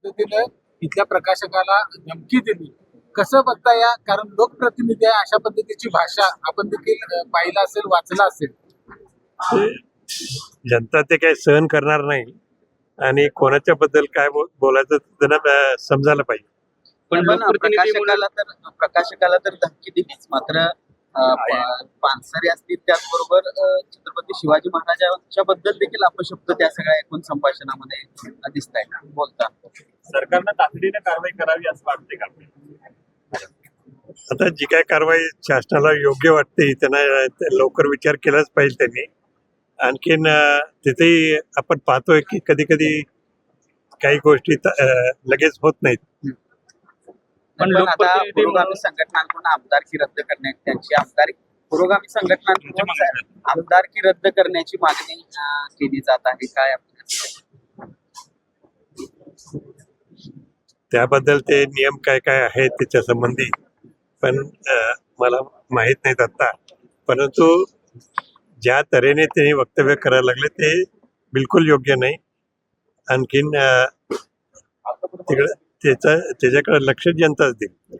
पद्धतीनं इथल्या प्रकाशकाला धमकी दिली, कसं बघता या? कारण लोकप्रतिनिधी आहे, अशा पद्धतीची भाषा आपण देखील पाहिलं असेल, वाचलं असेल. जनता ते काही सहन करणार नाही आणि कोणाच्या बद्दल काय बोलायचं त्यांना समजायला पाहिजे. पण प्रकाशकाला तर धमकी दिलीच, मात्र पानसरे असतील त्याचबरोबर छत्रपती शिवाजी महाराजांच्या बद्दल देखील अपशब्द त्या सगळ्या एकूण संभाषणामध्ये दिसत आहे बोलता. सरकारनं तातडीने कारवाई करावी असं वाटते का? आता जी काय कारवाई शासनाला योग्य वाटते त्यांना लवकर विचार केलाच पाहिजे त्यांनी. आणखीन तिथेही आपण पाहतोय की कधी कधी काही गोष्टी लगेच होत नाहीत. पण आता पुरोगामी संघटनांकडून आमदारकी रद्द करण्याची त्यांची पुरोगामी संघटनांकडून आमदारकी रद्द करण्याची मागणी केली जात आहे. काय त्याबद्दल ते नियम काय काय आहेत त्याच्या संबंधी पण मला माहित नाहीत आता. परंतु ज्या तऱ्हेने त्यांनी वक्तव्य करायला लागले ते बिलकुल योग्य नाही. आणखीन तिकडे त्याच्याकडे लक्ष जनताच देईल.